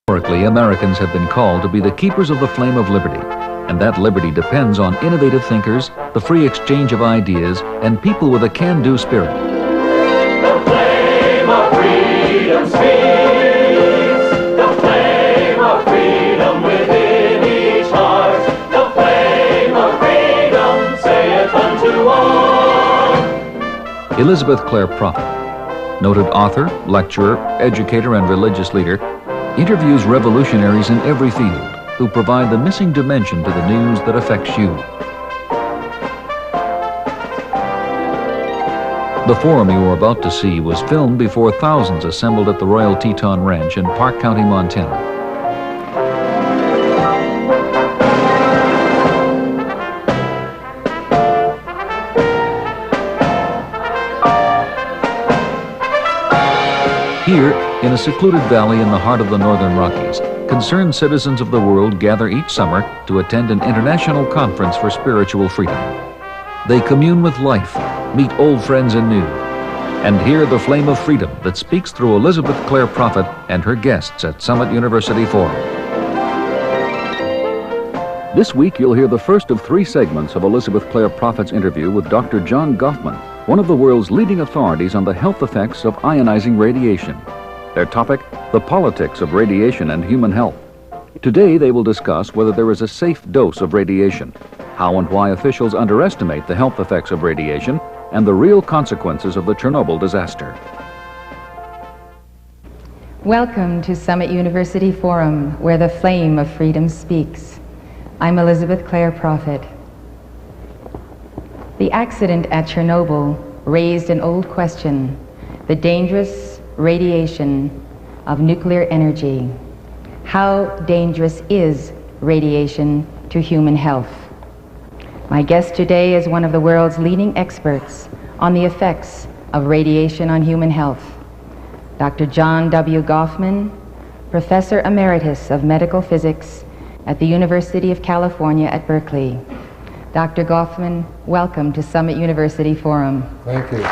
Historically, Americans have been called to be the keepers of the flame of liberty, and that liberty depends on innovative thinkers, the free exchange of ideas, and people with a can-do spirit. The flame of freedom speaks, the flame of freedom within each heart, the flame of freedom saith unto all. Elizabeth Clare Prophet, noted author, lecturer, educator, and religious leader, interviews revolutionaries in every field who provide the missing dimension to the news that affects you. The forum you are about to see was filmed before thousands assembled at the Royal Teton Ranch in Park County, Montana. Here, in a secluded valley in the heart of the Northern Rockies, concerned citizens of the world gather each summer to attend an international conference for spiritual freedom. They commune with life, meet old friends and new, and hear the flame of freedom that speaks through Elizabeth Clare Prophet and her guests at Summit University Forum. This week, you'll hear the first of 3 segments of Elizabeth Clare Prophet's interview with Dr. John Gofman, one of the world's leading authorities on the health effects of ionizing radiation. Their topic, the politics of radiation and human health. Today, they will discuss whether there is a safe dose of radiation, how and why officials underestimate the health effects of radiation, and the real consequences of the Chernobyl disaster. Welcome to Summit University Forum, where the flame of freedom speaks. I'm Elizabeth Clare Prophet. The accident at Chernobyl raised an old question, the dangerous radiation of nuclear energy. How dangerous is radiation to human health? My guest today is one of the world's leading experts on the effects of radiation on human health, Dr. John W. Gofman, Professor Emeritus of Medical Physics at the University of California at Berkeley. Dr. Gofman, welcome to Summit University Forum. Thank you.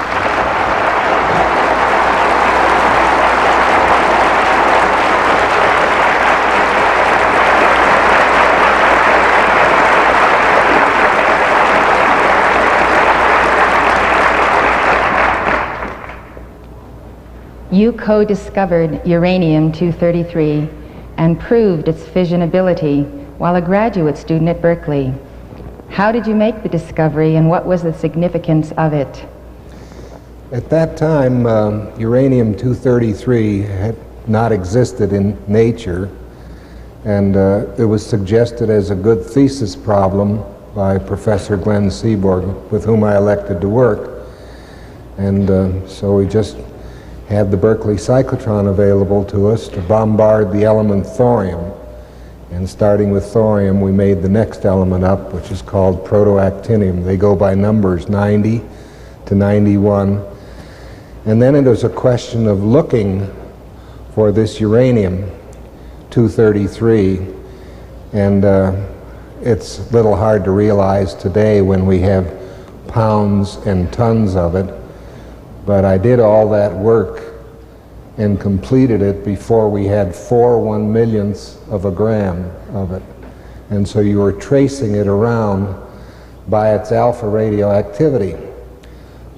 You co-discovered uranium-233 and proved its fissionability while a graduate student at Berkeley. How did you make the discovery, and what was the significance of it? At that time, uranium-233 had not existed in nature, and it was suggested as a good thesis problem by Professor Glenn Seaborg, with whom I elected to work. And so we just had the Berkeley cyclotron available to us to bombard the element thorium. And starting with thorium, we made the next element up, which is called protoactinium. They go by numbers 90 to 91. And then it was a question of looking for this uranium-233. And it's a little hard to realize today when we have pounds and tons of it. But I did all that work and completed it before we had 4 1/millionths of a gram of it. And so you were tracing it around by its alpha radioactivity.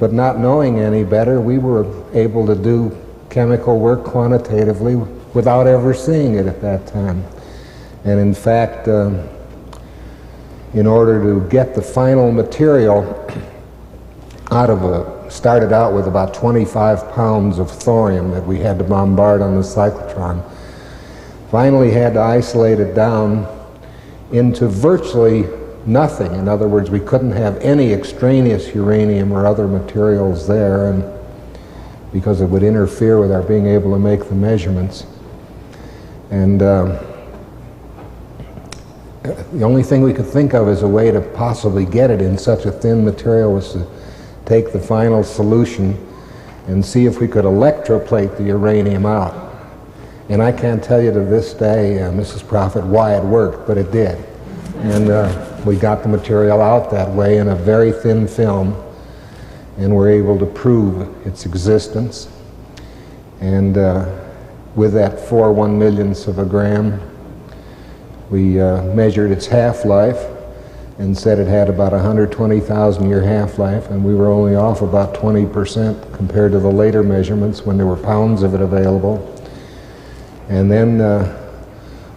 But not knowing any better, we were able to do chemical work quantitatively without ever seeing it at that time. And in fact, in order to get the final material out of started out with about 25 pounds of thorium that we had to bombard on the cyclotron. Finally had to isolate it down into virtually nothing. In other words, we couldn't have any extraneous uranium or other materials there, and because it would interfere with our being able to make the measurements. And the only thing we could think of as a way to possibly get it in such a thin material was to take the final solution and see if we could electroplate the uranium out. And I can't tell you to this day, Mrs. Prophet, why it worked, but it did. And we got the material out that way in a very thin film, and were able to prove its existence. And with that 4 1/millionths of a gram. We measured its half-life and said it had about 120,000 year half-life, and we were only off about 20% compared to the later measurements when there were pounds of it available. And then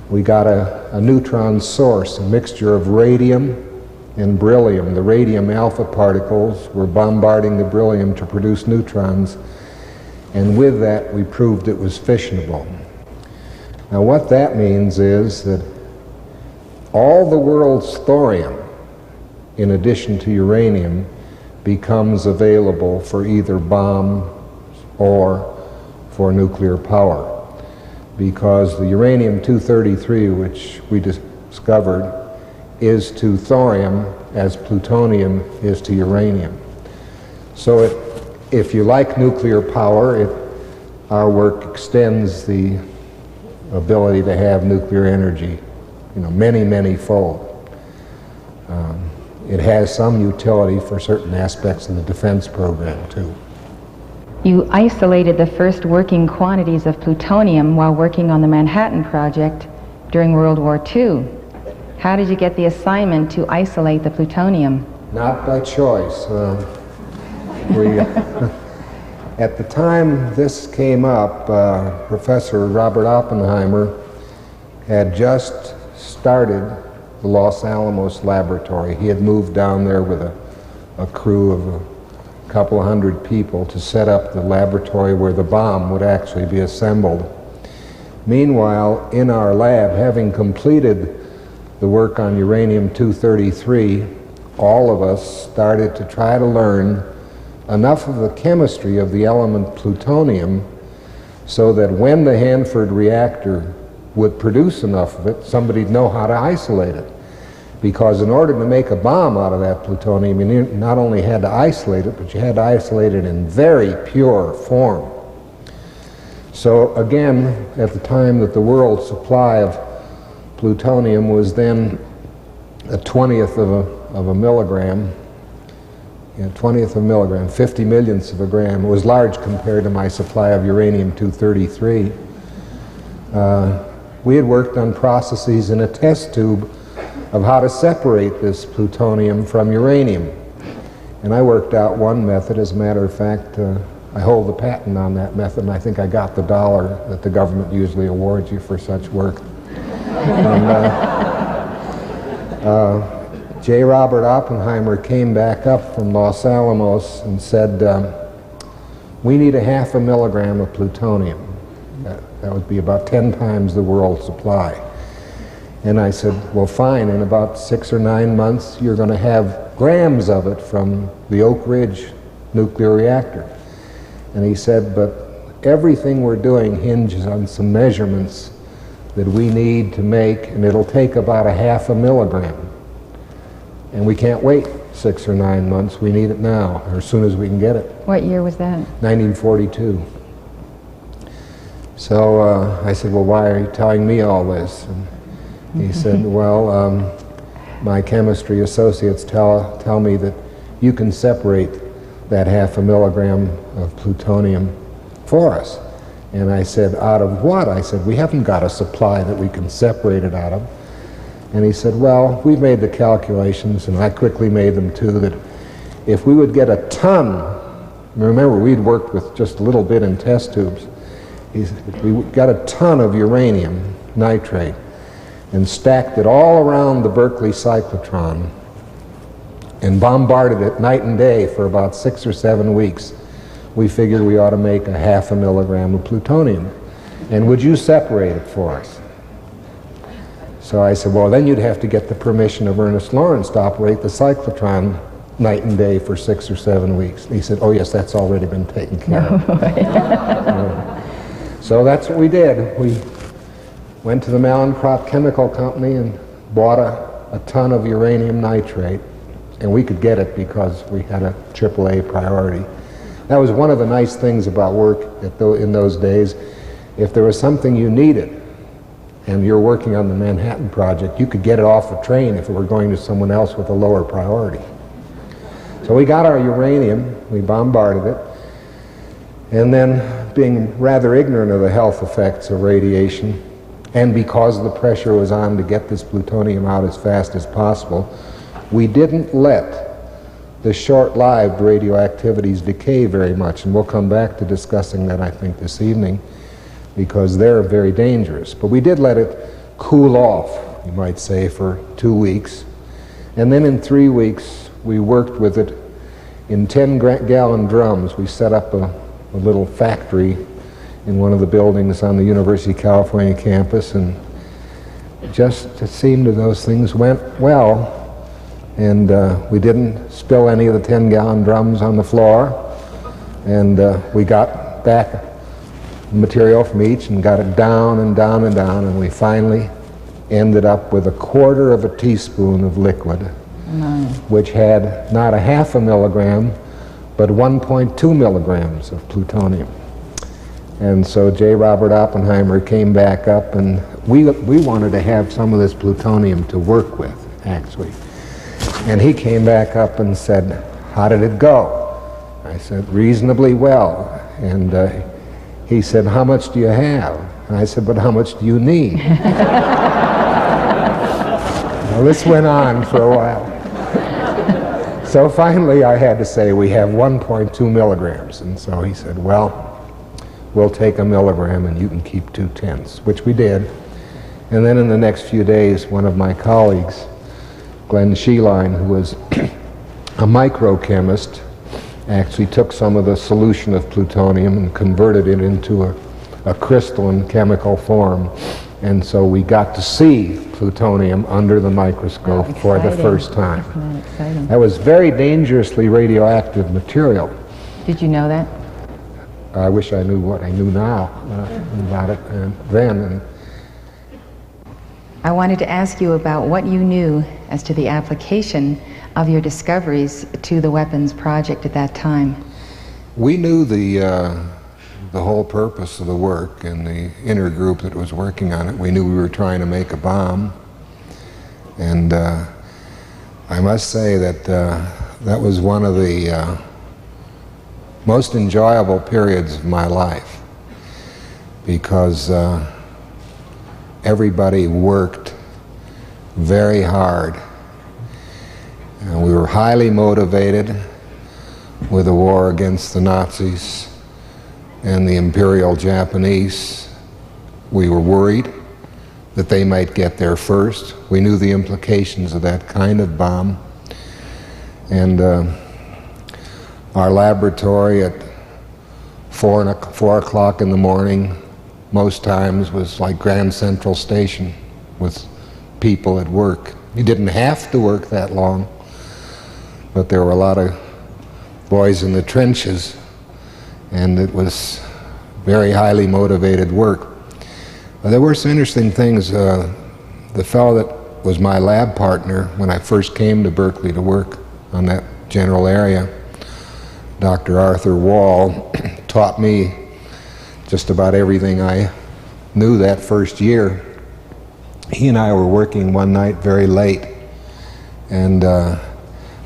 we got a neutron source, a mixture of radium and beryllium. The radium alpha particles were bombarding the beryllium to produce neutrons, and with that we proved it was fissionable. Now what that means is that all the world's thorium, in addition to uranium, becomes available for either bombs or for nuclear power, because the uranium-233, which we discovered, is to thorium as plutonium is to uranium. So if you like nuclear power, our work extends the ability to have nuclear energy, many, many-fold. It has some utility for certain aspects of the defense program, too. You isolated the first working quantities of plutonium while working on the Manhattan Project during World War II. How did you get the assignment to isolate the plutonium? Not by choice. At the time this came up, Professor Robert Oppenheimer had just started the Los Alamos laboratory. He had moved down there with a crew of a couple of hundred people to set up the laboratory where the bomb would actually be assembled. Meanwhile, in our lab, having completed the work on uranium-233, all of us started to try to learn enough of the chemistry of the element plutonium so that when the Hanford reactor would produce enough of it, somebody'd know how to isolate it. Because in order to make a bomb out of that plutonium, you not only had to isolate it, but you had to isolate it in very pure form. So again, at the time that the world's supply of plutonium was then a 20th of a milligram, 20th of a milligram, 50 millionths of a gram. It was large compared to my supply of uranium-233. We had worked on processes in a test tube of how to separate this plutonium from uranium. And I worked out one method. As a matter of fact, I hold the patent on that method, and I think I got the $1 that the government usually awards you for such work. And J. Robert Oppenheimer came back up from Los Alamos and said, we need a 0.5 milligram of plutonium. That would be about 10 times the world's supply. And I said, well, fine, in about 6 or 9 months, you're going to have grams of it from the Oak Ridge nuclear reactor. And he said, but everything we're doing hinges on some measurements that we need to make, and it'll take about a 0.5 milligram. And we can't wait 6 or 9 months. We need it now, or as soon as we can get it. What year was that? 1942. So I said, well, why are you telling me all this? And he said, well, my chemistry associates tell me that you can separate that 0.5 milligram of plutonium for us. And I said, out of what? I said, we haven't got a supply that we can separate it out of. And he said, well, we've made the calculations, and I quickly made them too, that if we would get a ton, remember we'd worked with just a little bit in test tubes, if we got a ton of uranium nitrate and stacked it all around the Berkeley cyclotron and bombarded it night and day for about 6 or 7 weeks, we figured we ought to make a 0.5 milligram of plutonium. And would you separate it for us? So I said, well, then you'd have to get the permission of Ernest Lawrence to operate the cyclotron night and day for 6 or 7 weeks. And he said, oh yes, that's already been taken care of. So that's what we did. We went to the Mallinckrodt Chemical Company and bought a ton of uranium nitrate, and we could get it because we had a AAA priority. That was one of the nice things about work in those days. If there was something you needed, and you're working on the Manhattan Project, you could get it off a train if it were going to someone else with a lower priority. So we got our uranium, we bombarded it, and then being rather ignorant of the health effects of radiation, and because the pressure was on to get this plutonium out as fast as possible, we didn't let the short-lived radioactivities decay very much, and we'll come back to discussing that, I think, this evening, because they're very dangerous. But we did let it cool off, you might say, for 2 weeks, and then in 3 weeks we worked with it in 10-gallon drums. We set up a little factory in one of the buildings on the University of California campus, and just it seemed that those things went well, and we didn't spill any of the 10-gallon drums on the floor, and we got back material from each and got it down and down and down, and we finally ended up with 1/4 of a teaspoon of liquid, which had not 1/2 milligram, but 1.2 milligrams of plutonium. And so J. Robert Oppenheimer came back up, and we wanted to have some of this plutonium to work with, actually. And he came back up and said, "How did it go?" I said, "Reasonably well." And he said, "How much do you have?" And I said, "But how much do you need?" Well, this went on for a while. So finally I had to say, "We have 1.2 milligrams. And so he said, "Well, we'll take 1 milligram and you can keep 2/10", which we did. And then in the next few days, one of my colleagues, Glenn Sheeline, who was a microchemist, actually took some of the solution of plutonium and converted it into a crystalline chemical form. And so we got to see plutonium under the microscope for the first time. Isn't that exciting? That was very dangerously radioactive material. Did you know that? I wish I knew what I knew now about it then. And I wanted to ask you about what you knew as to the application of your discoveries to the weapons project at that time. we knew the whole purpose of the work and the inner group that was working on it. We knew we were trying to make a bomb. And I must say that that was one of the most enjoyable periods of my life, because everybody worked very hard. And we were highly motivated with the war against the Nazis and the Imperial Japanese. We were worried that they might get there first. We knew the implications of that kind of bomb. And our laboratory at 4 o'clock in the morning most times was like Grand Central Station with people at work. You didn't have to work that long, but there were a lot of boys in the trenches, and it was very highly motivated work. There were some interesting things. The fellow that was my lab partner when I first came to Berkeley to work on that general area, Dr. Arthur Wall, taught me just about everything I knew that first year. He and I were working one night very late, and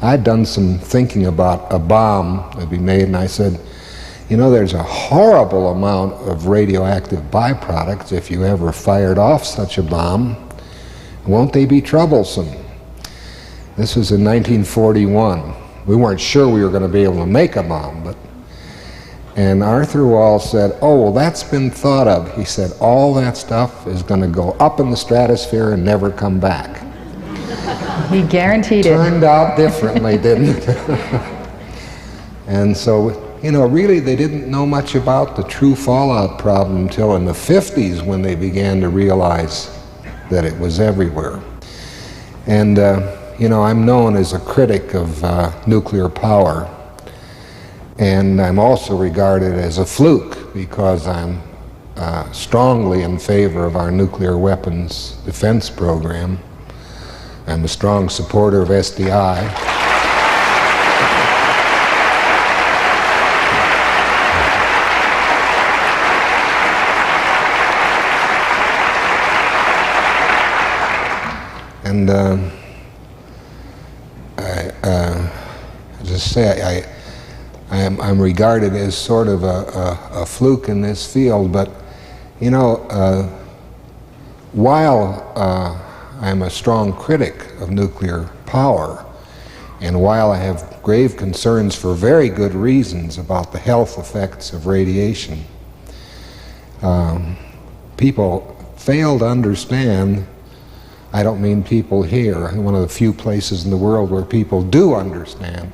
I'd done some thinking about a bomb that'd be made, and I said, you know, there's a horrible amount of radioactive byproducts if you ever fired off such a bomb. Won't they be troublesome? This was in 1941. We weren't sure we were going to be able to make a bomb, but... And Arthur Wall said, oh, well, that's been thought of. He said, all that stuff is going to go up in the stratosphere and never come back. He guaranteed it. Turned out differently, didn't it? And so, you know, really they didn't know much about the true fallout problem until in the 50s when they began to realize that it was everywhere. And, you know, I'm known as a critic of nuclear power. And I'm also regarded as a fluke because I'm strongly in favor of our nuclear weapons defense program. I'm a strong supporter of SDI. And I just say, I I'm regarded as sort of a fluke in this field, but you know, while I'm a strong critic of nuclear power, and while I have grave concerns for very good reasons about the health effects of radiation, people fail to understand. I don't mean people here, one of the few places in the world where people do understand.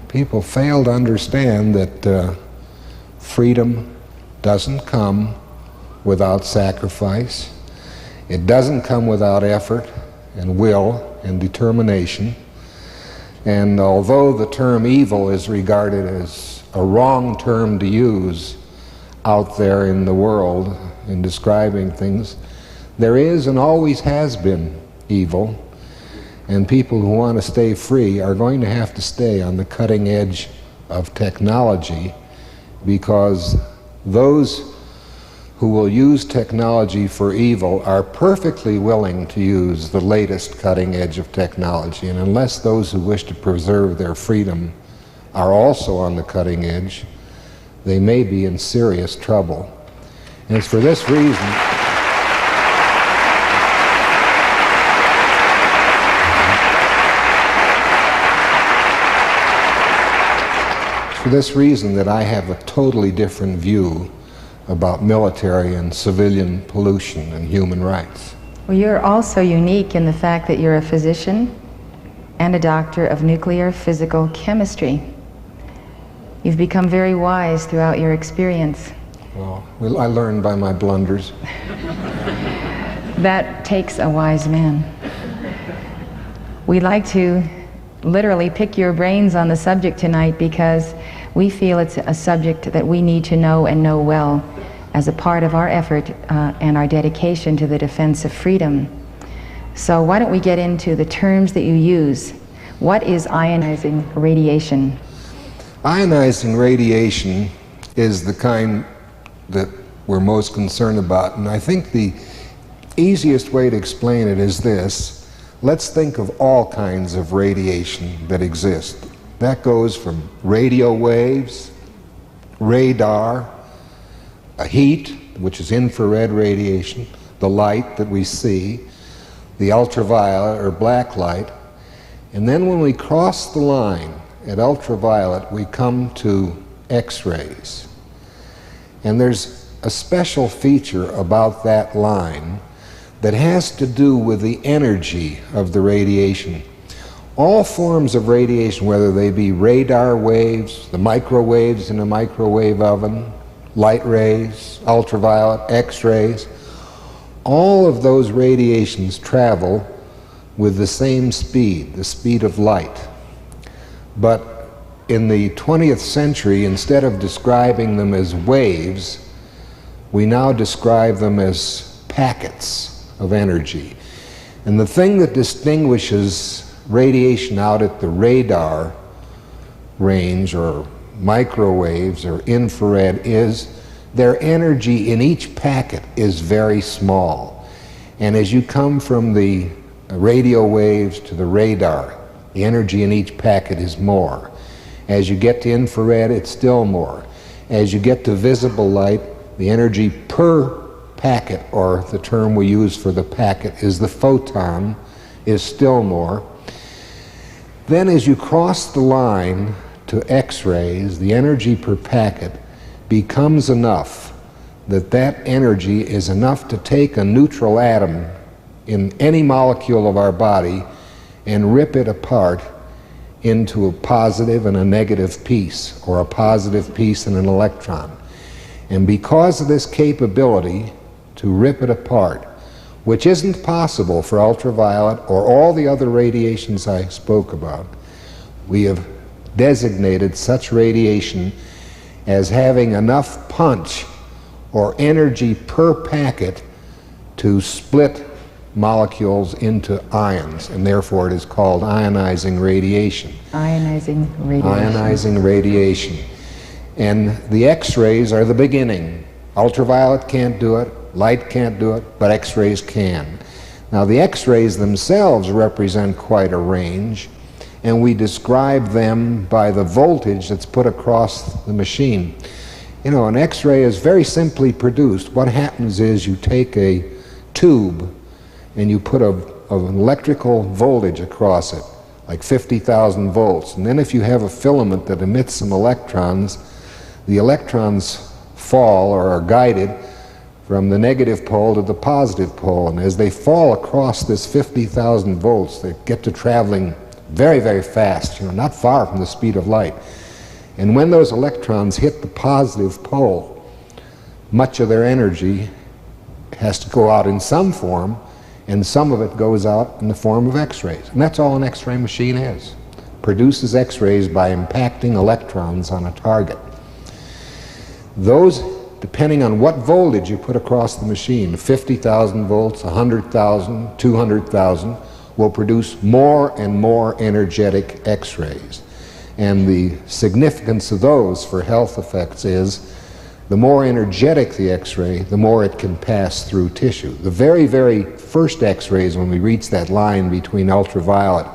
People fail to understand that freedom doesn't come without sacrifice. It doesn't come without effort and will and determination. And although the term evil is regarded as a wrong term to use out there in the world in describing things, there is and always has been evil, and people who want to stay free are going to have to stay on the cutting edge of technology, because those who will use technology for evil are perfectly willing to use the latest cutting edge of technology, and unless those who wish to preserve their freedom are also on the cutting edge, they may be in serious trouble. And it's for this reason that I have a totally different view about military and civilian pollution and human rights. Well, you're also unique in the fact that you're a physician and a doctor of nuclear physical chemistry. You've become very wise throughout your experience. Well, I learned by my blunders. That takes a wise man. We'd like to literally pick your brains on the subject tonight because we feel it's a subject that we need to know and know well as a part of our effort and our dedication to the defense of freedom. So why don't we get into the terms that you use. What is ionizing radiation? Ionizing radiation is the kind that we're most concerned about, and I think the easiest way to explain it is this. Let's think of all kinds of radiation that exist. That goes from radio waves, radar, heat, which is infrared radiation, the light that we see, the ultraviolet or black light, and then when we cross the line at ultraviolet, we come to X-rays. And there's a special feature about that line that has to do with the energy of the radiation. All forms of radiation, whether they be radar waves, the microwaves in a microwave oven, light rays, ultraviolet, X-rays, all of those radiations travel with the same speed, the speed of light. But in the 20th century, instead of describing them as waves, we now describe them as packets of energy. And the thing that distinguishes radiation out at the radar range or microwaves or infrared is their energy in each packet is very small. And as you come from the radio waves to the radar, the energy in each packet is more. As you get to infrared, it's still more. As you get to visible light, the energy per packet, or the term we use for the packet is the photon, is still more. Then as you cross the line to X-rays, the energy per packet becomes enough that that energy is enough to take a neutral atom in any molecule of our body and rip it apart into a positive and a negative piece, or a positive piece and an electron. And because of this capability to rip it apart, which isn't possible for ultraviolet or all the other radiations I spoke about, we have designated such radiation as having enough punch or energy per packet to split molecules into ions, and therefore it is called ionizing radiation. Ionizing radiation. Ionizing radiation. And the X-rays are the beginning. Ultraviolet can't do it, light can't do it, but X-rays can. Now the X-rays themselves represent quite a range, and we describe them by the voltage that's put across the machine. You know, an X-ray is very simply produced. What happens is you take a tube and you put an electrical voltage across it, like 50,000 volts. And then if you have a filament that emits some electrons, the electrons fall or are guided from the negative pole to the positive pole. And as they fall across this 50,000 volts, they get to traveling very, very fast, you know, not far from the speed of light. And when those electrons hit the positive pole, much of their energy has to go out in some form, and some of it goes out in the form of X-rays. And that's all an X-ray machine is. Produces X-rays by impacting electrons on a target. Those, depending on what voltage you put across the machine, 50,000 volts, 100,000, 200,000, will produce more and more energetic X-rays. And the significance of those for health effects is the more energetic the X-ray, the more it can pass through tissue. The very, very first X-rays, when we reach that line between ultraviolet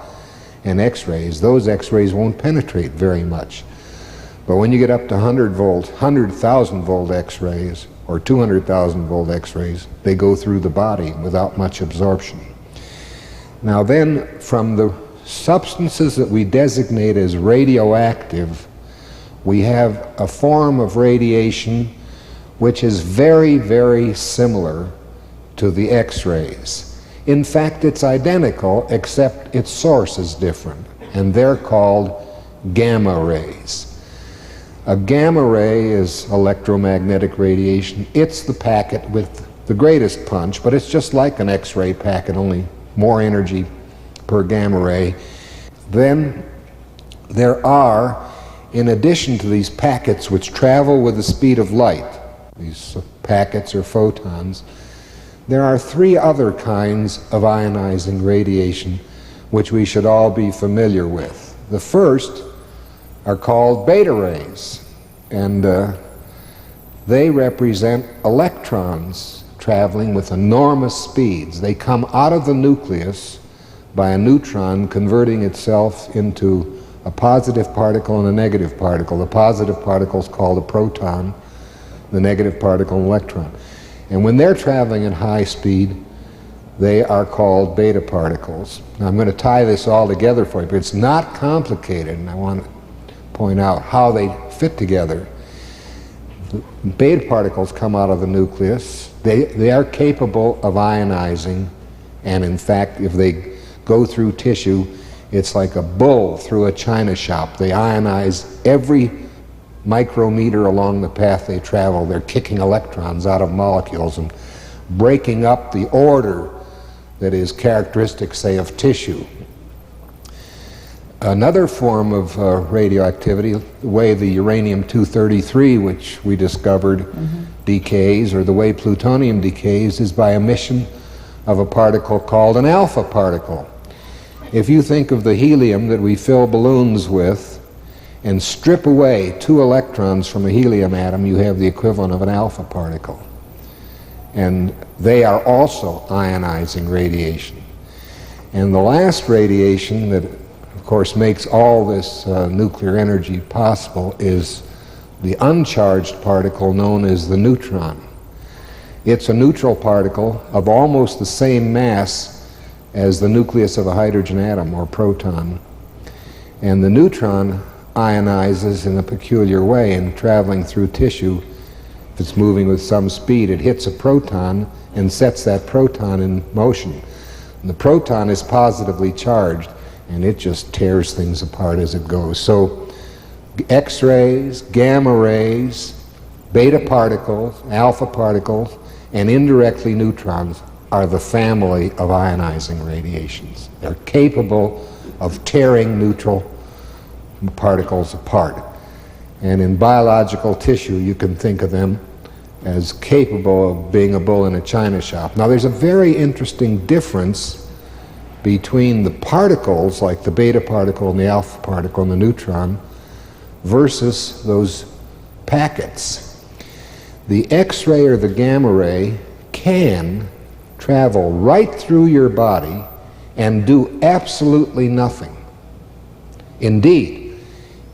and X-rays, those X-rays won't penetrate very much. But when you get up to 100,000 volt X-rays, or 200,000 volt X-rays, they go through the body without much absorption. Now then, from the substances that we designate as radioactive, we have a form of radiation which is very, very similar to the X-rays. In fact, it's identical, except its source is different, and they're called gamma rays. A gamma ray is electromagnetic radiation. It's the packet with the greatest punch, but it's just like an X-ray packet, only more energy per gamma ray. Then there are, in addition to these packets which travel with the speed of light, these packets or photons, there are three other kinds of ionizing radiation which we should all be familiar with. The first are called beta rays, and they represent electrons traveling with enormous speeds. They come out of the nucleus by a neutron converting itself into a positive particle and a negative particle. The positive particle is called a proton, the negative particle an electron. And when they're traveling at high speed, they are called beta particles. Now I'm going to tie this all together for you, but it's not complicated, and I want to point out how they fit together. Beta particles come out of the nucleus. They are capable of ionizing, and in fact, if they go through tissue, it's like a bull through a china shop. They ionize every micrometer along the path they travel. They're kicking electrons out of molecules and breaking up the order that is characteristic, say, of tissue. Another form of radioactivity, the way the uranium-233, which we discovered, decays, or the way plutonium decays, is by emission of a particle called an alpha particle. If you think of the helium that we fill balloons with and strip away 2 electrons from a helium atom, you have the equivalent of an alpha particle. And they are also ionizing radiation. And the last radiation that, of course, makes all this nuclear energy possible is the uncharged particle known as the neutron. It's a neutral particle of almost the same mass as the nucleus of a hydrogen atom or proton. And the neutron ionizes in a peculiar way, and traveling through tissue, if it's moving with some speed, it hits a proton and sets that proton in motion. And the proton is positively charged, and it just tears things apart as it goes. So X-rays, gamma rays, beta particles, alpha particles, and indirectly neutrons are the family of ionizing radiations. They're capable of tearing neutral particles apart. And in biological tissue, you can think of them as capable of being a bull in a china shop. Now, there's a very interesting difference between the particles, like the beta particle and the alpha particle and the neutron, versus those packets. The X-ray or the gamma ray can travel right through your body and do absolutely nothing. Indeed,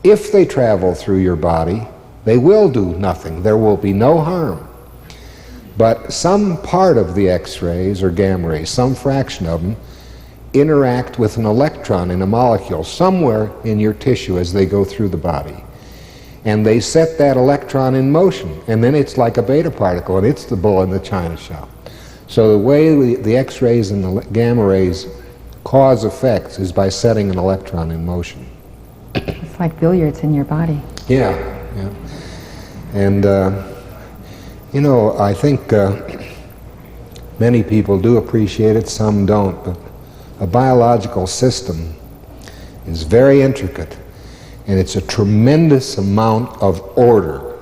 if they travel through your body, they will do nothing. There will be no harm. But some part of the X-rays or gamma rays, some fraction of them, interact with an electron in a molecule somewhere in your tissue as they go through the body. And they set that electron in motion, and then it's like a beta particle, and it's the bull in the china shop. So the way the X-rays and the gamma rays cause effects is by setting an electron in motion. It's like billiards in your body. Yeah, yeah. And you know, I think many people do appreciate it, some don't, but a biological system is very intricate, and it's a tremendous amount of order.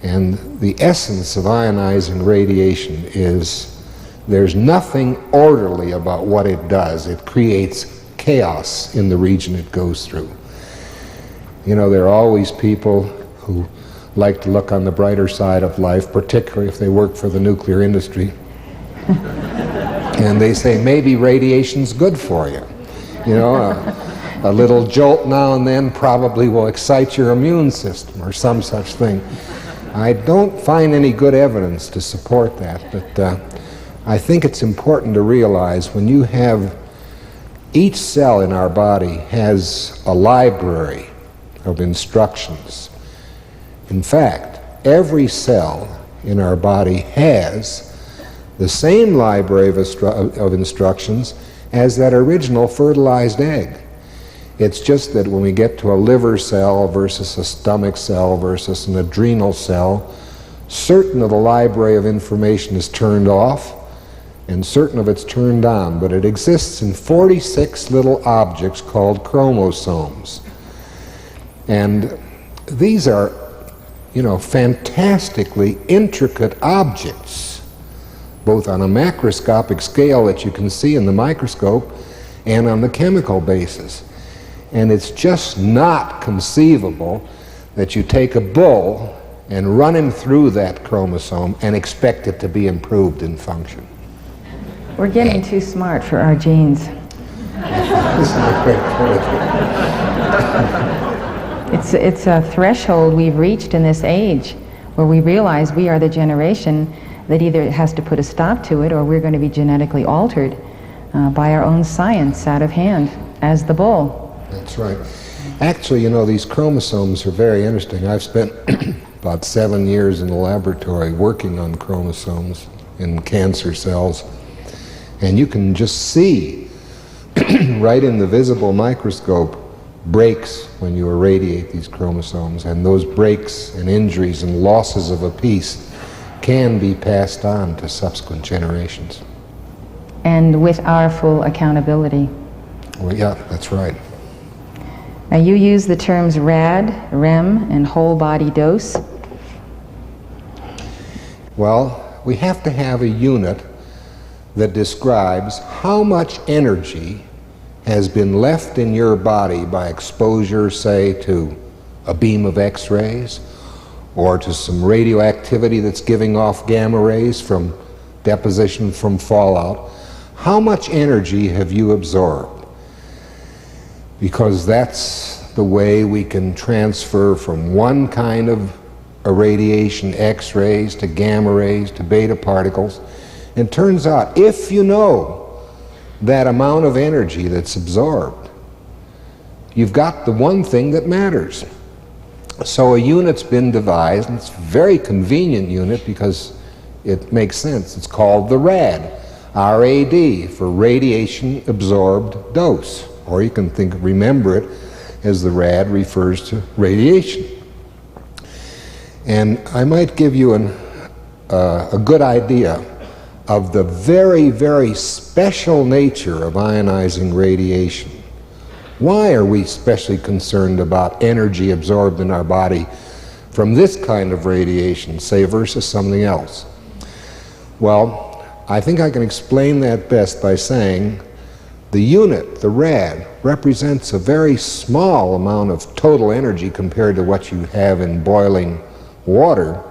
And the essence of ionizing radiation is there's nothing orderly about what it does. It creates chaos in the region it goes through. You know, there are always people who like to look on the brighter side of life, particularly if they work for the nuclear industry. And they say, maybe radiation's good for you. You know, a little jolt now and then probably will excite your immune system or some such thing. I don't find any good evidence to support that, but I think it's important to realize when you have, each cell in our body has a library of instructions. In fact, every cell in our body has the same library of instructions as that original fertilized egg. It's just that when we get to a liver cell versus a stomach cell versus an adrenal cell, certain of the library of information is turned off and certain of it's turned on, but it exists in 46 little objects called chromosomes. And these are, you know, fantastically intricate objects, both on a macroscopic scale that you can see in the microscope and on the chemical basis. And it's just not conceivable that you take a bull and run him through that chromosome and expect it to be improved in function. We're getting too smart for our genes. This is a great point. It's a threshold we've reached in this age where we realize we are the generation that either has to put a stop to it or we're going to be genetically altered by our own science out of hand as the bull. That's right. Actually, you know, these chromosomes are very interesting. I've spent about 7 years in the laboratory working on chromosomes in cancer cells, and you can just see right in the visible microscope breaks when you irradiate these chromosomes, and those breaks and injuries and losses of a piece can be passed on to subsequent generations. And with our full accountability. Well, yeah, that's right. Now you use the terms RAD, REM, and whole body dose. Well, we have to have a unit that describes how much energy has been left in your body by exposure, say, to a beam of X-rays or to some radioactivity that's giving off gamma rays from deposition from fallout. How much energy have you absorbed? Because that's the way we can transfer from one kind of irradiation, X-rays, to gamma rays, to beta particles. And it turns out, if you know that amount of energy that's absorbed, you've got the one thing that matters. So a unit's been devised, and it's a very convenient unit because it makes sense. It's called the RAD, R-A-D, for radiation absorbed dose. Or you can remember it as the RAD refers to radiation. And I might give you a good idea of the very, very special nature of ionizing radiation. Why are we especially concerned about energy absorbed in our body from this kind of radiation, say, versus something else? Well, I think I can explain that best by saying the unit, the RAD, represents a very small amount of total energy compared to what you have in boiling water.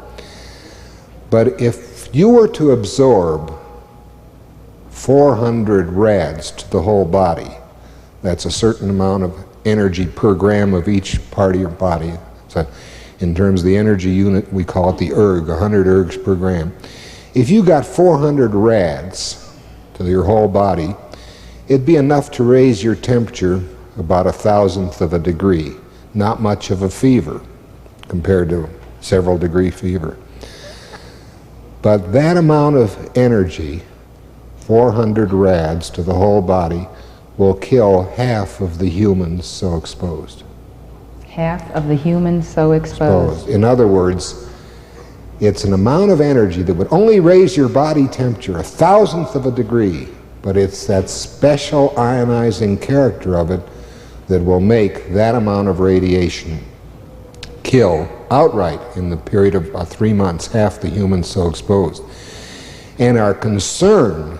But if you were to absorb 400 rads to the whole body, that's a certain amount of energy per gram of each part of your body. So in terms of the energy unit, we call it the erg, 100 ergs per gram. If you got 400 rads to your whole body, it'd be enough to raise your temperature about 1,000th of a degree. Not much of a fever compared to several degree fever. But that amount of energy, 400 rads to the whole body, will kill half of the humans so exposed. Half of the humans so exposed. In other words, it's an amount of energy that would only raise your body temperature 1,000th of a degree, but it's that special ionizing character of it that will make that amount of radiation kill outright in the period of about 3 months half the humans so exposed. And our concern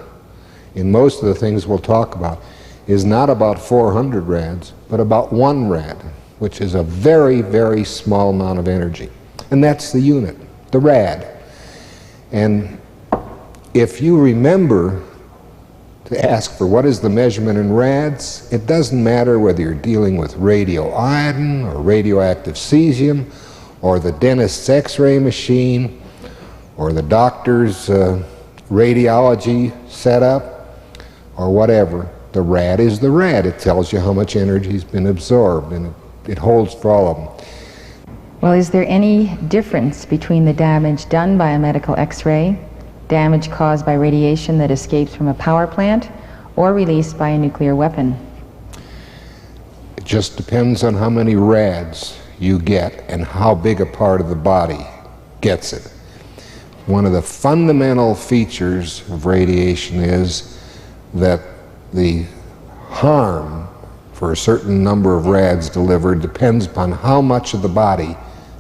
in most of the things we'll talk about is not about 400 rads, but about 1 rad, which is a very, very small amount of energy. And that's the unit, the rad. And if you remember to ask for what is the measurement in rads, it doesn't matter whether you're dealing with radioiodine or radioactive cesium or the dentist's x-ray machine or the doctor's radiology setup or whatever. The rad is the rad. It tells you how much energy has been absorbed, and it holds for all of them. Well, is there any difference between the damage done by a medical X-ray, damage caused by radiation that escapes from a power plant, or released by a nuclear weapon? It just depends on how many rads you get and how big a part of the body gets it. One of the fundamental features of radiation is that the harm for a certain number of rads delivered depends upon how much of the body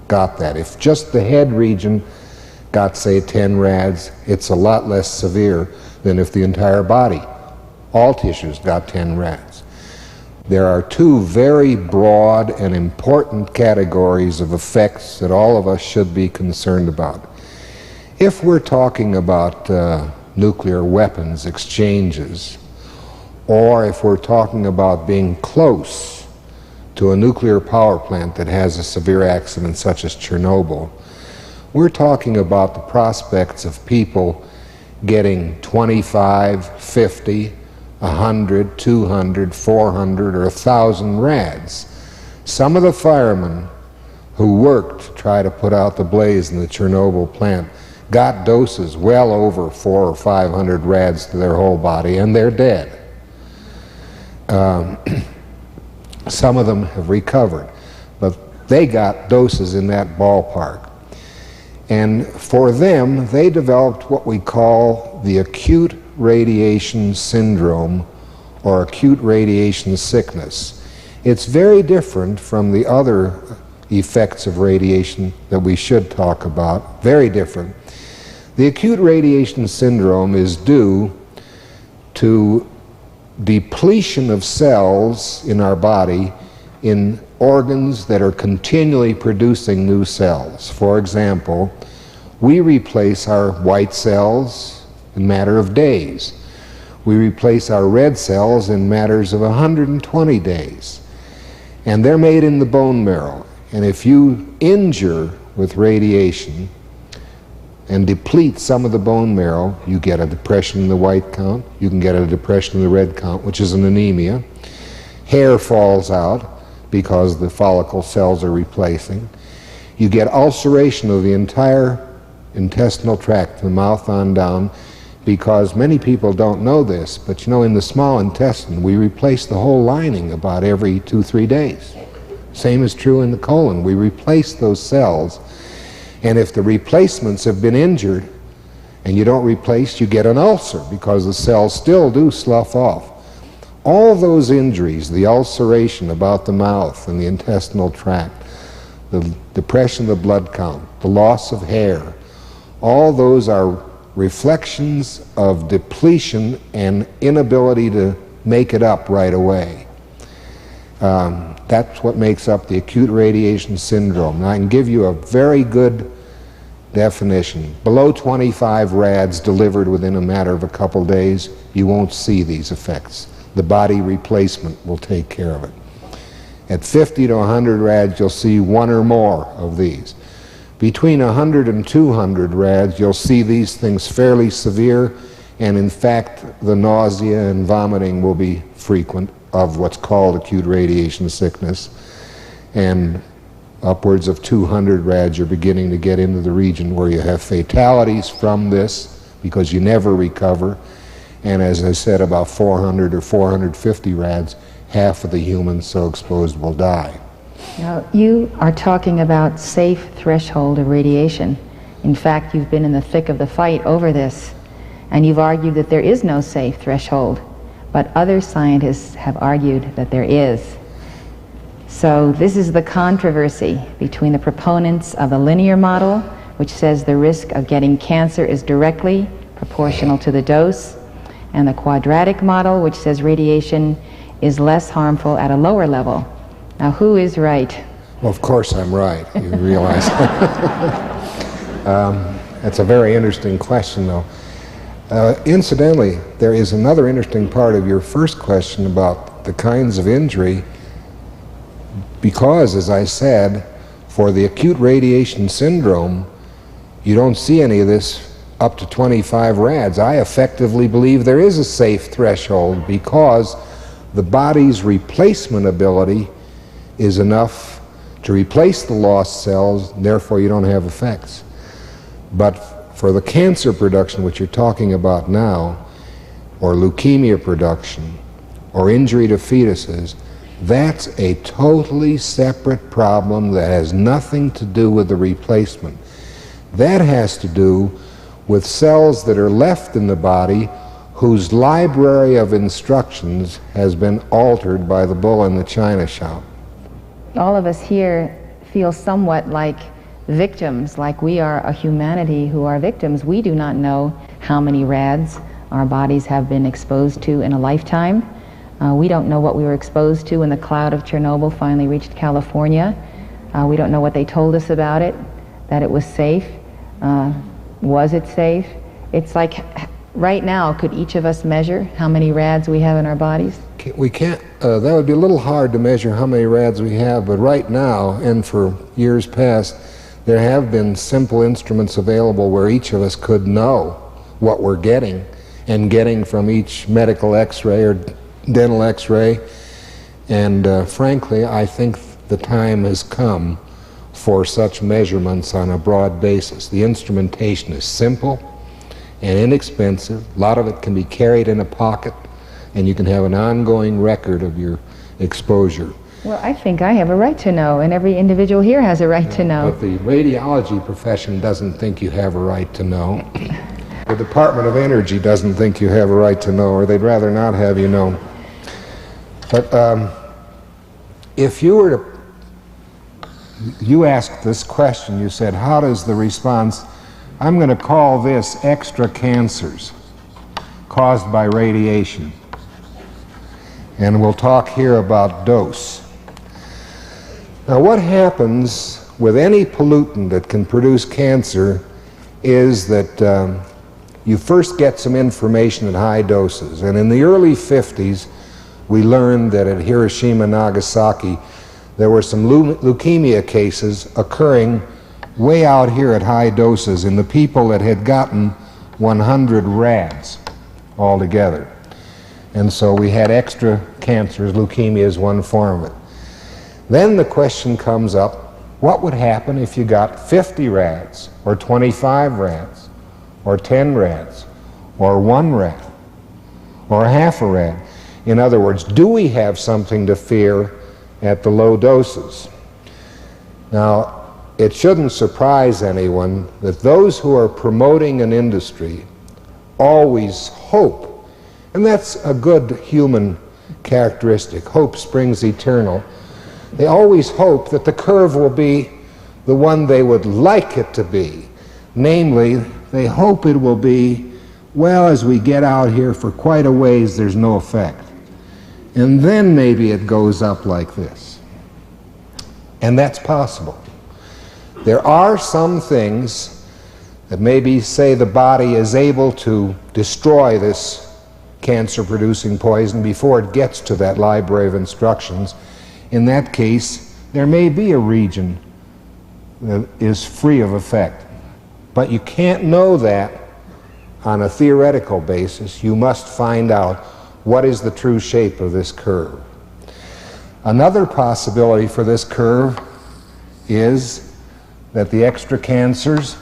got that. If just the head region got, say, 10 rads, it's a lot less severe than if the entire body, all tissues, got 10 rads. There are 2 very broad and important categories of effects that all of us should be concerned about. If we're talking about nuclear weapons exchanges, or if we're talking about being close to a nuclear power plant that has a severe accident such as Chernobyl, we're talking about the prospects of people getting 25, 50, 100, 200, 400, or 1,000 rads. Some of the firemen who worked to try to put out the blaze in the Chernobyl plant got doses well over 400 or 500 rads to their whole body, and they're dead. Some of them have recovered, but they got doses in that ballpark. And for them, they developed what we call the acute radiation syndrome or acute radiation sickness. It's very different from the other effects of radiation that we should talk about, very different. The acute radiation syndrome is due to depletion of cells in our body in organs that are continually producing new cells. For example, we replace our white cells in a matter of days. We replace our red cells in matters of 120 days. And they're made in the bone marrow. And if you injure with radiation and deplete some of the bone marrow, you get a depression in the white count, you can get a depression in the red count, which is an anemia. Hair falls out because the follicle cells are replacing. You get ulceration of the entire intestinal tract, from the mouth on down, because many people don't know this, but you know, in the small intestine, we replace the whole lining about every 2-3 days. Same is true in the colon. We replace those cells. And if the replacements have been injured and you don't replace, you get an ulcer because the cells still do slough off. All those injuries, the ulceration about the mouth and the intestinal tract, the depression of the blood count, the loss of hair, all those are reflections of depletion and inability to make it up right away. That's what makes up the acute radiation syndrome. Now, I can give you a very good definition. Below 25 rads delivered within a matter of a couple days, you won't see these effects. The body replacement will take care of it. At 50 to 100 rads, you'll see one or more of these. Between 100 and 200 rads, you'll see these things fairly severe, and in fact, the nausea and vomiting will be frequent of what's called acute radiation sickness. And upwards of 200 rads, you're beginning to get into the region where you have fatalities from this because you never recover. And as I said, about 400 or 450 rads, half of the humans so exposed will die. Now, you are talking about safe threshold of radiation. In fact, you've been in the thick of the fight over this, and you've argued that there is no safe threshold, but other scientists have argued that there is. So this is the controversy between the proponents of the linear model, which says the risk of getting cancer is directly proportional to the dose, and the quadratic model, which says radiation is less harmful at a lower level. Now, who is right? Well, of course I'm right, you realize. That's a very interesting question, though. Incidentally, there is another interesting part of your first question about the kinds of injury, because, as I said, for the acute radiation syndrome, you don't see any of this up to 25 rads. I effectively believe there is a safe threshold because the body's replacement ability is enough to replace the lost cells, and therefore you don't have effects. But for the cancer production, which you're talking about now, or leukemia production, or injury to fetuses, that's a totally separate problem that has nothing to do with the replacement. That has to do with cells that are left in the body whose library of instructions has been altered by the bull in the china shop. All of us here feel somewhat like victims, like we are a humanity who are victims. We do not know how many rads our bodies have been exposed to in a lifetime. We don't know what we were exposed to when the cloud of Chernobyl finally reached California. We don't know what they told us about it, that it was safe. Was it safe? It's like right now, could each of us measure how many rads we have in our bodies? We can't, that would be a little hard to measure how many rads we have, but right now, and for years past, there have been simple instruments available where each of us could know what we're getting, and getting from each medical x-ray or dental x-ray. And frankly, I think the time has come for such measurements on a broad basis. The instrumentation is simple and inexpensive. A lot of it can be carried in a pocket, and you can have an ongoing record of your exposure. Well, I think I have a right to know, and every individual here has a right to know. But the radiology profession doesn't think you have a right to know. The Department of Energy doesn't think you have a right to know, or they'd rather not have you know. But if you were to, you asked this question, you said, how does the response, I'm going to call this extra cancers caused by radiation. And we'll talk here about dose. Now, what happens with any pollutant that can produce cancer is that you first get some information at high doses. And in the early 50s, we learned that at Hiroshima, Nagasaki, there were some leukemia cases occurring way out here at high doses in the people that had gotten 100 rads altogether. And so we had extra cancers. Leukemia is one form of it. Then the question comes up, what would happen if you got 50 rads, or 25 rads, or 10 rads, or 1 rad, or half a rad? In other words, do we have something to fear at the low doses? Now, it shouldn't surprise anyone that those who are promoting an industry always hope, and that's a good human characteristic. Hope springs eternal. They always hope that the curve will be the one they would like it to be. Namely, they hope it will be, well, as we get out here for quite a ways, there's no effect. And then maybe it goes up like this. And that's possible. There are some things that maybe say the body is able to destroy this cancer-producing poison before it gets to that library of instructions. in that case, there may be a region that is free of effect. But you can't know that on a theoretical basis. You must find out what is the true shape of this curve. Another possibility for this curve is that the extra cancers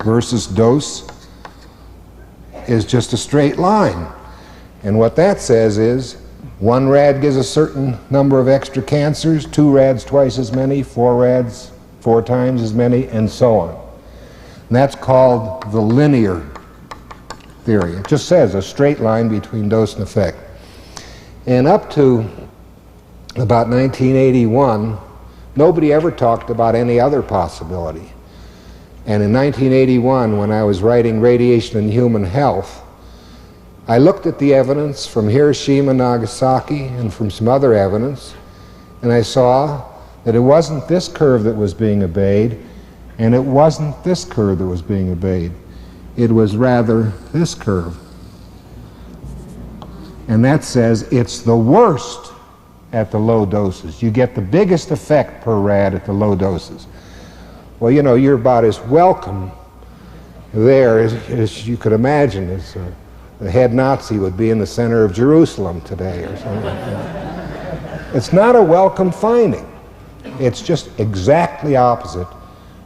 versus dose is just a straight line. And what that says is 1 rad gives a certain number of extra cancers, 2 rads twice as many, 4 rads 4 times as many, and so on. And that's called the linear theory. It just says a straight line between dose and effect. And up to about 1981, nobody ever talked about any other possibility. And in 1981, when I was writing Radiation and Human Health, I looked at the evidence from Hiroshima, Nagasaki, and from some other evidence, and I saw that it wasn't this curve that was being obeyed, and it wasn't this curve that was being obeyed. It was rather this curve. And that says it's the worst at the low doses. You get the biggest effect per rad at the low doses. Well, you know, you're about as welcome there as you could imagine. As the head Nazi would be in the center of Jerusalem today or something. It's not a welcome finding. It's just exactly opposite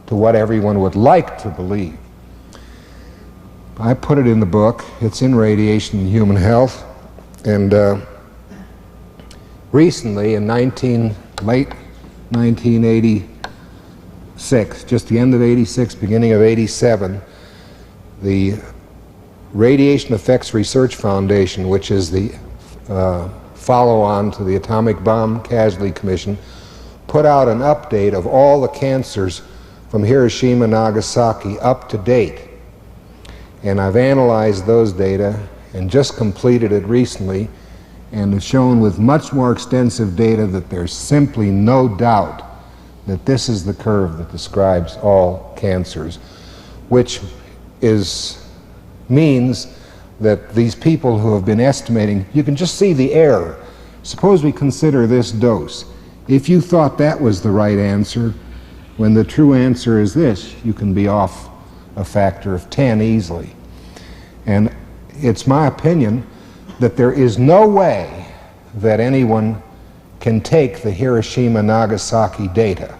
to what everyone would like to believe. I put it in the book. It's in Radiation and Human Health. And recently, in late 1986, just the end of 86, beginning of 87, the Radiation Effects Research Foundation, which is the follow-on to the Atomic Bomb Casualty Commission, put out an update of all the cancers from Hiroshima and Nagasaki up to date. And I've analyzed those data and just completed it recently, and have shown with much more extensive data that there's simply no doubt that this is the curve that describes all cancers, which means that these people who have been estimating, you can just see the error. Suppose we consider this dose. If you thought that was the right answer, when the true answer is this, you can be off a factor of 10 easily. And it's my opinion that there is no way that anyone can take the Hiroshima-Nagasaki data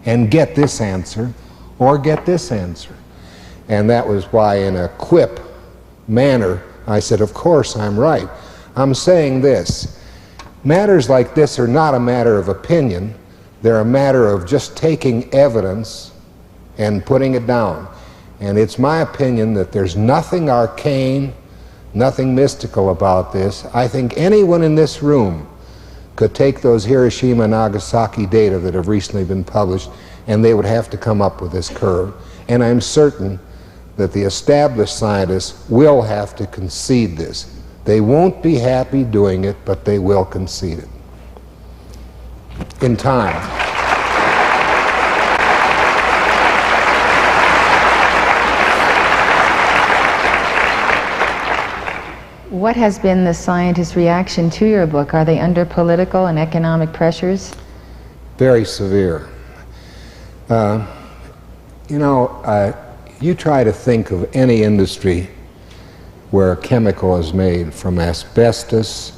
and get this answer or get this answer. And that was why, in a quip manner, I said, of course I'm right. I'm saying this. Matters like this are not a matter of opinion. They're a matter of just taking evidence and putting it down. And it's my opinion that there's nothing arcane, nothing mystical about this. I think anyone in this room could take those Hiroshima and Nagasaki data that have recently been published, and they would have to come up with this curve. And I'm certain that the established scientists will have to concede this. They won't be happy doing it, but they will concede it in time. What has been the scientists' reaction to your book? Are they under political and economic pressures? Very severe. You try to think of any industry where a chemical is made, from asbestos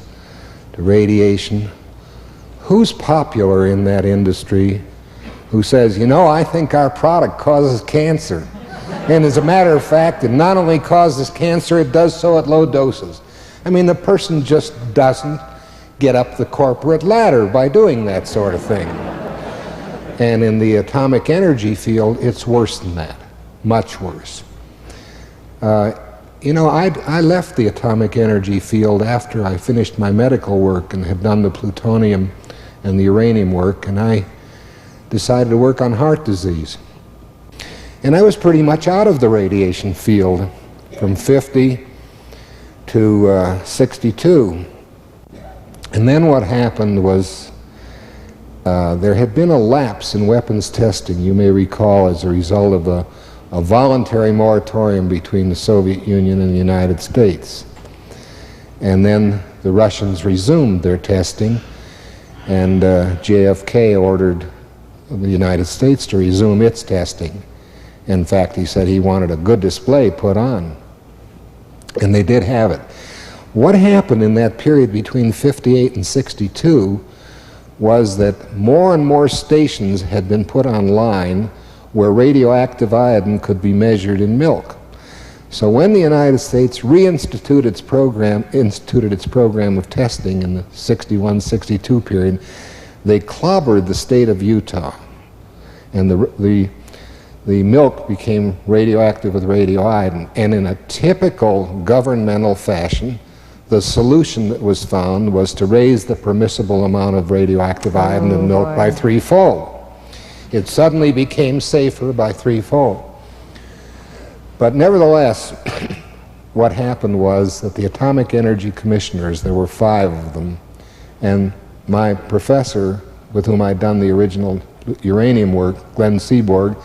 to radiation. Who's popular in that industry who says, you know, I think our product causes cancer? And as a matter of fact, it not only causes cancer, it does so at low doses. I mean, the person just doesn't get up the corporate ladder by doing that sort of thing. And in the atomic energy field, it's worse than that, much worse. I left the atomic energy field after I finished my medical work and had done the plutonium and the uranium work, and I decided to work on heart disease. And I was pretty much out of the radiation field from 50 to 62. And then what happened was there had been a lapse in weapons testing, you may recall, as a result of a voluntary moratorium between the Soviet Union and the United States. And then the Russians resumed their testing, and JFK ordered the United States to resume its testing. In fact, he said he wanted a good display put on, and they did have it. What happened in that period between 58 and 62 was that more and more stations had been put online where radioactive iodine could be measured in milk. So when the United States reinstituted its program, of testing in the 61-62 period, they clobbered the state of Utah, and the milk became radioactive with radioiodine. And in a typical governmental fashion, the solution that was found was to raise the permissible amount of radioactive iodine in milk by threefold. It suddenly became safer by threefold. But nevertheless, what happened was that the Atomic Energy Commissioners, there were 5 of them, and my professor, with whom I'd done the original uranium work, Glenn Seaborg,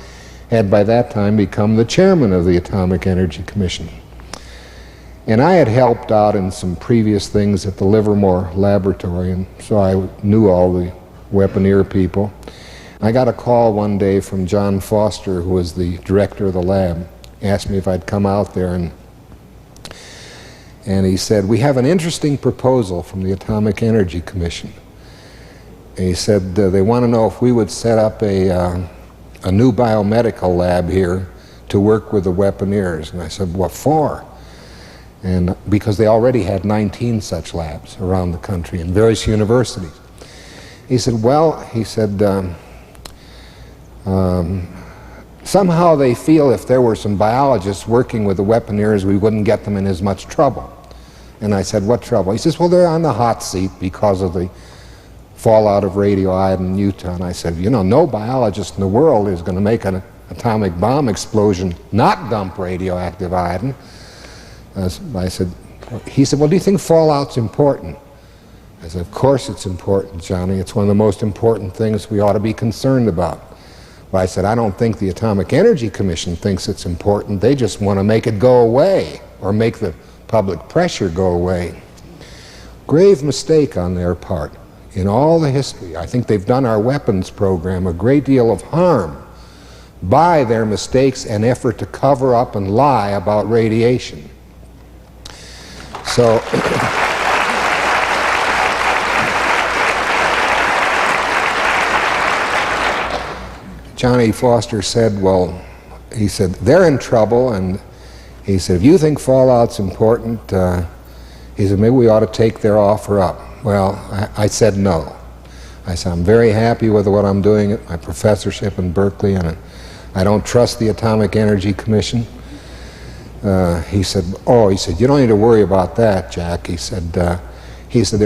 had by that time become the chairman of the Atomic Energy Commission. And I had helped out in some previous things at the Livermore Laboratory, and so I knew all the weaponeer people. I got a call one day from John Foster, who was the director of the lab, asked me if I'd come out there, and he said, "We have an interesting proposal from the Atomic Energy Commission." And he said they want to know if we would set up a new biomedical lab here to work with the weaponeers. And I said, "What for?" And because they already had 19 such labs around the country in various universities. He said, "Well," he said, somehow they feel if there were some biologists working with the weaponeers, we wouldn't get them in as much trouble." And I said, "What trouble?" He says, "Well, they're on the hot seat because of the fallout of radioiodine in Utah." And I said, "You know, no biologist in the world is going to make an atomic bomb explosion not dump radioactive iodine." He said, "Well, do you think fallout's important?" I said, "Of course it's important, Johnny. It's one of the most important things we ought to be concerned about." But I said, "I don't think the Atomic Energy Commission thinks it's important. They just want to make it go away, or make the public pressure go away." Grave mistake on their part. In all the history, I think they've done our weapons program a great deal of harm by their mistakes and effort to cover up and lie about radiation. So Johnny Foster said, well, he said, they're in trouble, and he said, if you think fallout's important, he said, maybe we ought to take their offer up. Well, I said no. I said, I'm very happy with what I'm doing at my professorship in Berkeley, and I don't trust the Atomic Energy Commission. He said, you don't need to worry about that, Jack. He said, there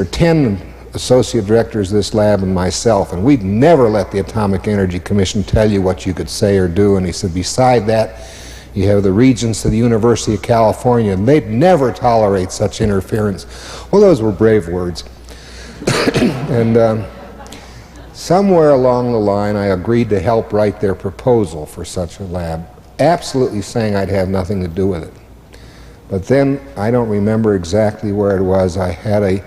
are 10 associate directors of this lab and myself, and we'd never let the Atomic Energy Commission tell you what you could say or do. And he said, beside that, you have the regents of the University of California, and they'd never tolerate such interference. Well, those were brave words. And somewhere along the line, I agreed to help write their proposal for such a lab, absolutely saying I'd have nothing to do with it. But then, I don't remember exactly where it was, I had a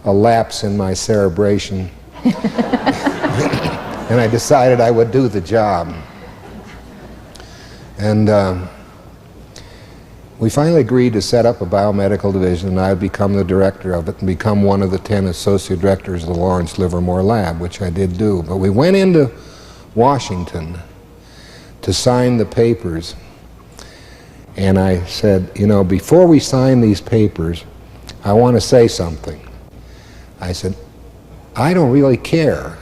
lapse in my cerebration, and I decided I would do the job. And we finally agreed to set up a biomedical division, and I would become the director of it and become one of the 10 associate directors of the Lawrence Livermore Lab, which I did do. But we went into Washington to sign the papers, and I said, you know, before we sign these papers, I want to say something. I said, I don't really care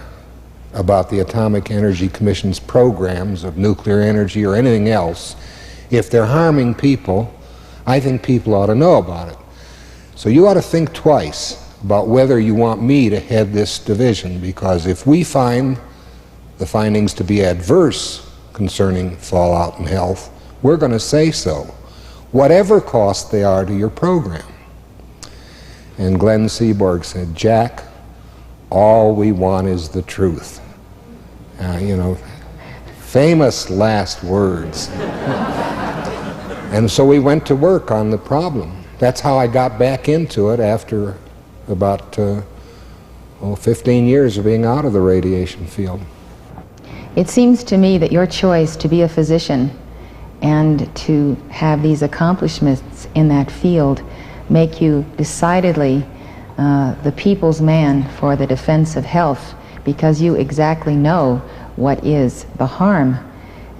about the Atomic Energy Commission's programs of nuclear energy or anything else. If they're harming people, I think people ought to know about it. So you ought to think twice about whether you want me to head this division, because if we find the findings to be adverse concerning fallout and health, we're going to say so, whatever cost they are to your program. And Glenn Seaborg said, Jack, all we want is the truth. You know, famous last words. And so we went to work on the problem. That's how I got back into it after about 15 years of being out of the radiation field. It seems to me that your choice to be a physician and to have these accomplishments in that field make you decidedly the people's man for the defense of health, because you exactly know what is the harm.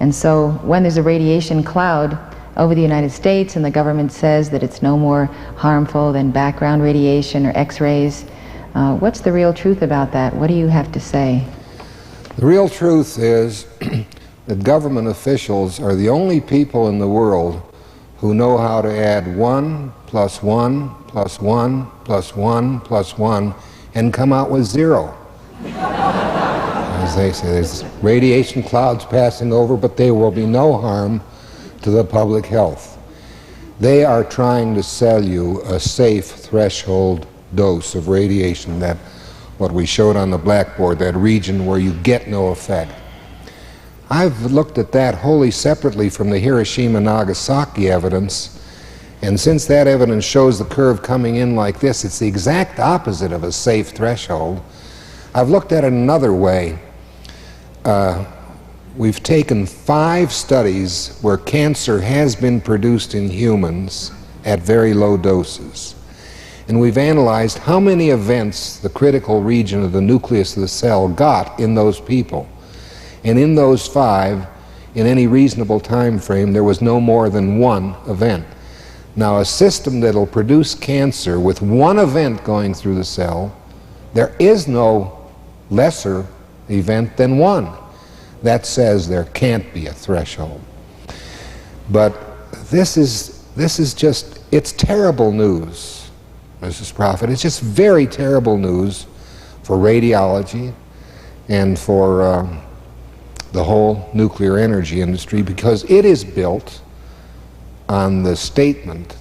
And so when there's a radiation cloud over the United States and the government says that it's no more harmful than background radiation or X-rays, what's the real truth about that? What do you have to say? The real truth is that government officials are the only people in the world who know how to add 1 plus 1 plus 1 plus 1 plus 1 and come out with 0. As they say, there's radiation clouds passing over, but there will be no harm to the public health. They are trying to sell you a safe threshold dose of radiation, that what we showed on the blackboard, that region where you get no effect. I've looked at that wholly separately from the Hiroshima-Nagasaki evidence, and since that evidence shows the curve coming in like this, it's the exact opposite of a safe threshold. I've looked at it another way. We've taken 5 studies where cancer has been produced in humans at very low doses. And we've analyzed how many events the critical region of the nucleus of the cell got in those people. And in those 5, in any reasonable time frame, there was no more than 1 event. Now, a system that'll produce cancer with 1 event going through the cell, there is no lesser event than 1. That says there can't be a threshold. But this is just, it's terrible news, Mrs. Prophet. It's just very terrible news for radiology and for the whole nuclear energy industry, because it is built on the statement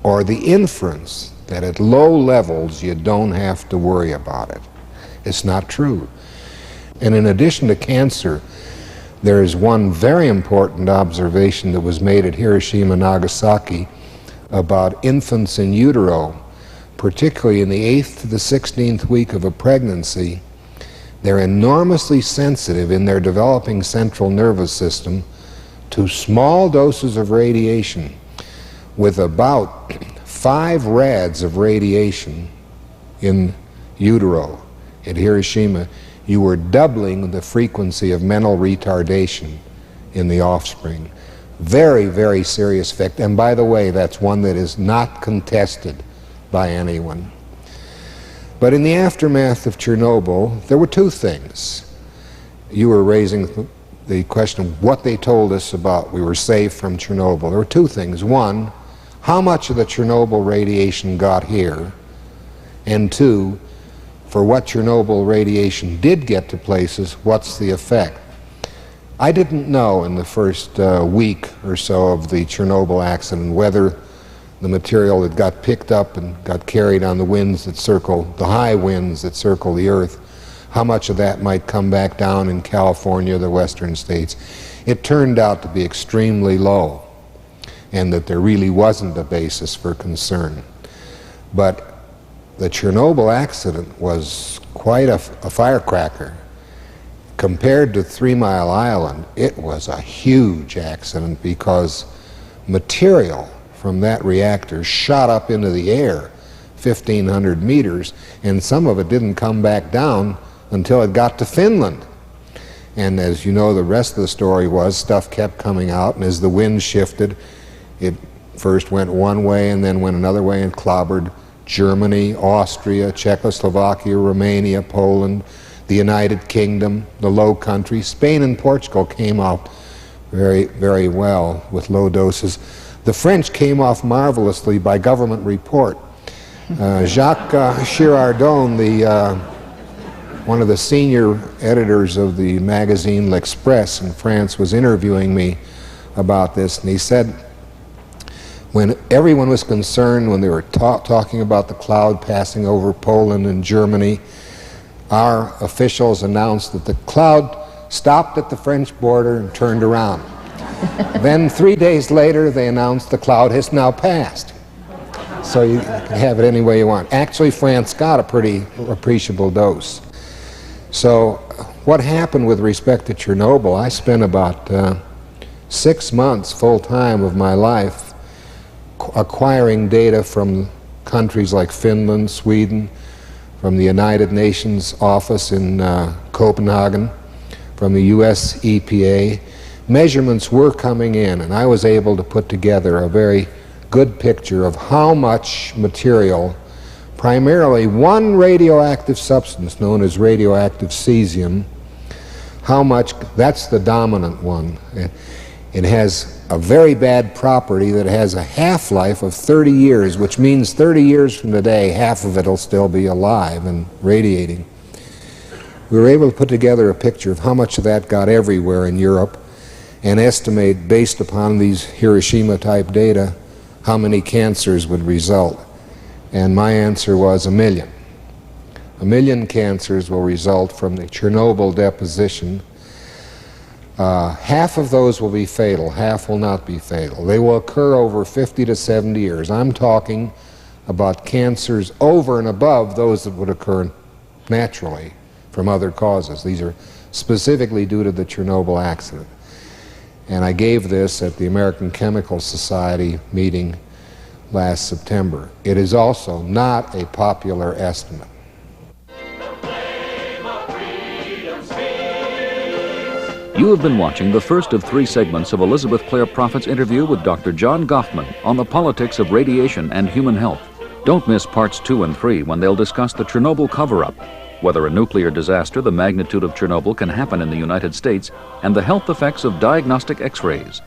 or the inference that at low levels you don't have to worry about it. It's not true. And in addition to cancer, there is one very important observation that was made at Hiroshima-Nagasaki about infants in utero, particularly in the 8th to the 16th week of a pregnancy. They're enormously sensitive in their developing central nervous system to small doses of radiation. With about 5 rads of radiation in utero at Hiroshima, you were doubling the frequency of mental retardation in the offspring. Very, very serious effect. And by the way, that's one that is not contested by anyone. But in the aftermath of Chernobyl, there were 2 things. You were raising the question of what they told us about we were safe from Chernobyl. There were 2 things. 1, how much of the Chernobyl radiation got here? And 2, for what Chernobyl radiation did get to places, what's the effect? I didn't know in the first week or so of the Chernobyl accident whether the material that got picked up and got carried on the winds that circle, the high winds that circle the earth, how much of that might come back down in California, the western states. It turned out to be extremely low, and that there really wasn't a basis for concern. But the Chernobyl accident was quite a firecracker. Compared to 3 Mile Island, it was a huge accident because material from that reactor shot up into the air 1,500 meters, and some of it didn't come back down until it got to Finland. And as you know, the rest of the story was stuff kept coming out, and as the wind shifted, it first went one way and then went another way and clobbered Germany, Austria, Czechoslovakia, Romania, Poland, the United Kingdom, the Low Countries. Spain and Portugal came off very, very well with low doses. The French came off marvelously by government report. Jacques Girardon, one of the senior editors of the magazine L'Express in France, was interviewing me about this, and he said, when everyone was concerned, when they were talking about the cloud passing over Poland and Germany, our officials announced that the cloud stopped at the French border and turned around. Then 3 days later, they announced the cloud has now passed. So you can have it any way you want. Actually, France got a pretty appreciable dose. So what happened with respect to Chernobyl, I spent about 6 months full-time of my life acquiring data from countries like Finland, Sweden, from the United Nations office in Copenhagen, from the US EPA. Measurements were coming in, and I was able to put together a very good picture of how much material, primarily one radioactive substance known as radioactive cesium, how much, that's the dominant one. It has a very bad property that has a half-life of 30 years, which means 30 years from today, half of it will still be alive and radiating. We were able to put together a picture of how much of that got everywhere in Europe and estimate, based upon these Hiroshima-type data, how many cancers would result. And my answer was 1 million. 1 million cancers will result from the Chernobyl deposition. Half of those will be fatal, half will not be fatal. They will occur over 50 to 70 years. I'm talking about cancers over and above those that would occur naturally from other causes. These are specifically due to the Chernobyl accident. And I gave this at the American Chemical Society meeting last September. It is also not a popular estimate. You have been watching the first of 3 segments of Elizabeth Clare Prophet's interview with Dr. John Gofman on the politics of radiation and human health. Don't miss parts 2 and 3 when they'll discuss the Chernobyl cover-up, whether a nuclear disaster the magnitude of Chernobyl can happen in the United States, and the health effects of diagnostic X-rays.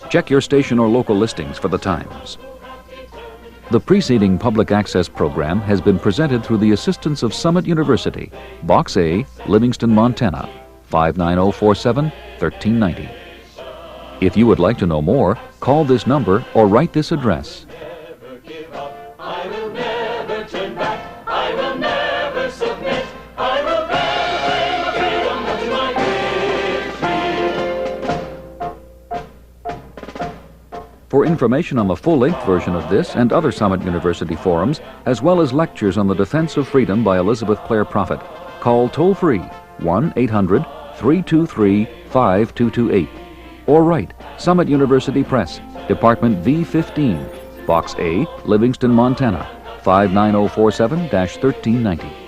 Check your station or local listings for the times. The preceding public access program has been presented through the assistance of Summit University, Box A, Livingston, Montana, 59047 1390. If you would like to know more, call this number or write this address. Never give up. I will never turn back. I will never submit. I will bear freedom to my victory. For information on the full-length version of this and other Summit University forums, as well as lectures on the defense of freedom by Elizabeth Clare Prophet, call toll-free 1-800-323-5228 or write Summit University Press, Department V15, Box A, Livingston, Montana, 59047-1390.